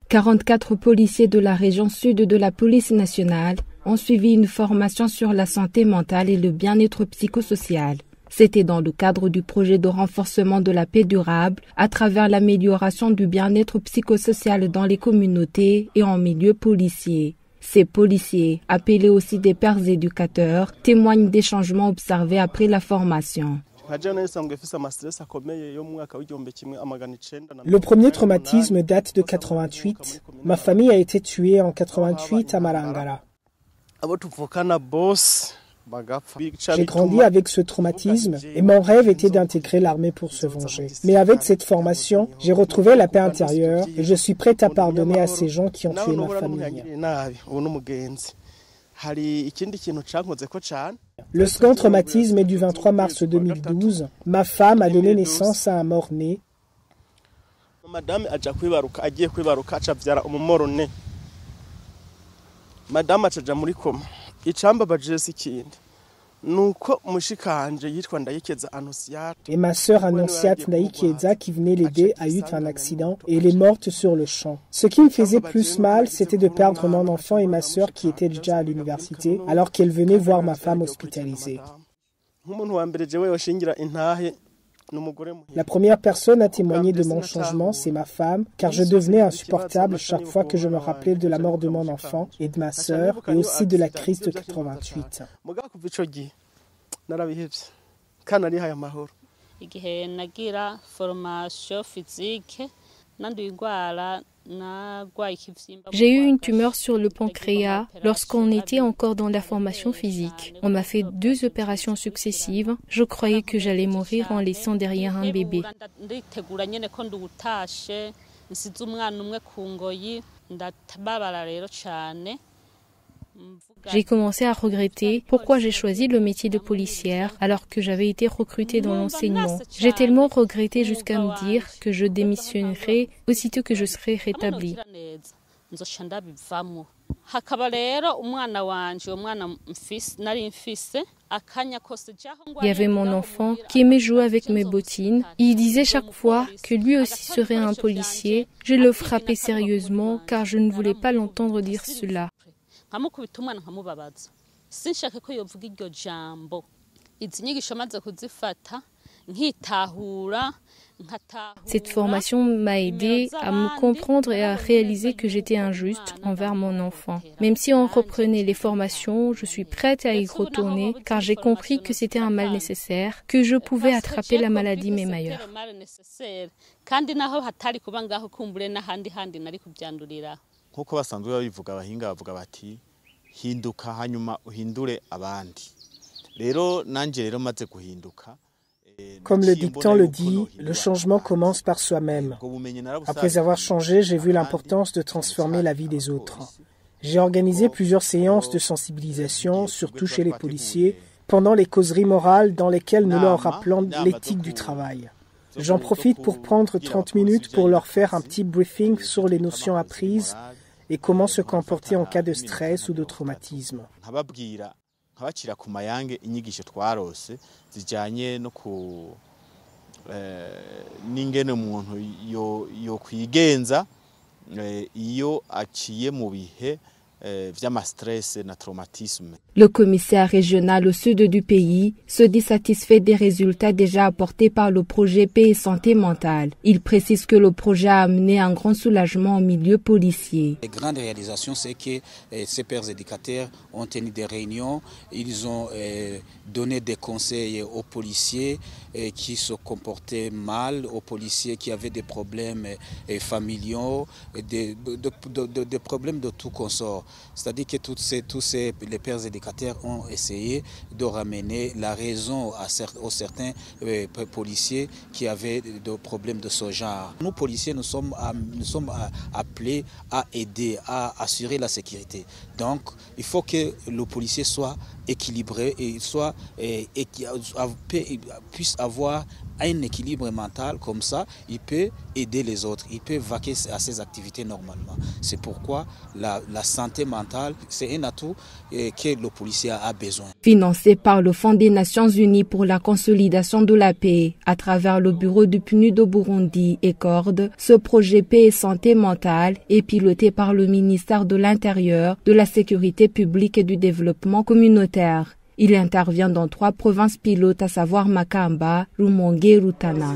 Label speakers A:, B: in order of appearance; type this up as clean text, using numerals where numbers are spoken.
A: 44 policiers de la région sud de la police nationale ont suivi une formation sur la santé mentale et le bien-être psychosocial. C'était dans le cadre du projet de renforcement de la paix durable à travers l'amélioration du bien-être psychosocial dans les communautés et en milieu policier. Ces policiers, appelés aussi des pères éducateurs, témoignent des changements observés après la formation.
B: Le premier traumatisme date de 88. Ma famille a été tuée en 88 à Marangara. J'ai grandi avec ce traumatisme et mon rêve était d'intégrer l'armée pour se venger. Mais avec cette formation, j'ai retrouvé la paix intérieure et je suis prête à pardonner à ces gens qui ont tué ma famille. Le second traumatisme est du 23 mars 2012. Ma femme a donné naissance à un mort-né. Et ma sœur Annonciate Ndaikeza, qui venait l'aider, a eu un accident et elle est morte sur le champ. Ce qui me faisait plus mal, c'était de perdre mon enfant et ma sœur qui étaient déjà à l'université, alors qu'elle venait voir ma femme hospitalisée. La première personne à témoigner de mon changement, c'est ma femme, car je devenais insupportable chaque fois que je me rappelais de la mort de mon enfant et de ma sœur, et aussi de la crise de 88.
C: J'ai eu une tumeur sur le pancréas lorsqu'on était encore dans la formation physique. On m'a fait 2 opérations successives. Je croyais que j'allais mourir en laissant derrière un bébé. J'ai commencé à regretter pourquoi j'ai choisi le métier de policière alors que j'avais été recrutée dans l'enseignement. J'ai tellement regretté jusqu'à me dire que je démissionnerai aussitôt que je serai rétablie. Il y avait mon enfant qui aimait jouer avec mes bottines. Il disait chaque fois que lui aussi serait un policier. Je le frappais sérieusement car je ne voulais pas l'entendre dire cela. Cette formation m'a aidé à me comprendre et à réaliser que j'étais injuste envers mon enfant. Même si on reprenait les formations, je suis prête à y retourner car j'ai compris que c'était un mal nécessaire, que je pouvais attraper la maladie même ailleurs.
B: Comme le dicton le dit, le changement commence par soi-même. Après avoir changé, j'ai vu l'importance de transformer la vie des autres. J'ai organisé plusieurs séances de sensibilisation, surtout chez les policiers, pendant les causeries morales dans lesquelles nous leur rappelons l'éthique du travail. J'en profite pour prendre 30 minutes pour leur faire un petit briefing sur les notions apprises et comment se comporter en cas de stress ou de traumatisme.
A: Le commissaire régional au sud du pays se dit satisfait des résultats déjà apportés par le projet Paix et Santé Mentale. Il précise que le projet a amené un grand soulagement au milieu policier.
D: La grande réalisation, c'est que ces pères éducateurs ont tenu des réunions, ils ont donné des conseils aux policiers qui se comportaient mal, aux policiers qui avaient des problèmes familiaux, des problèmes de tout consort. C'est-à-dire que les pères éducateurs ont essayé de ramener la raison aux certains policiers qui avaient des problèmes de ce genre. Nous, policiers, nous sommes appelés à aider, à assurer la sécurité. Donc, il faut que le policier soit équilibré et puisse avoir a un équilibre mental, comme ça, il peut aider les autres, il peut vaquer à ses activités normalement. C'est pourquoi la santé mentale, c'est un atout que le policier a besoin.
A: Financé par le Fonds des Nations Unies pour la consolidation de la paix, à travers le bureau du PNUD au Burundi et CORD, ce projet Paix et Santé mentale est piloté par le ministère de l'Intérieur, de la Sécurité publique et du Développement communautaire. Il intervient dans 3 provinces pilotes, à savoir Makamba, Rumonge et Rutana.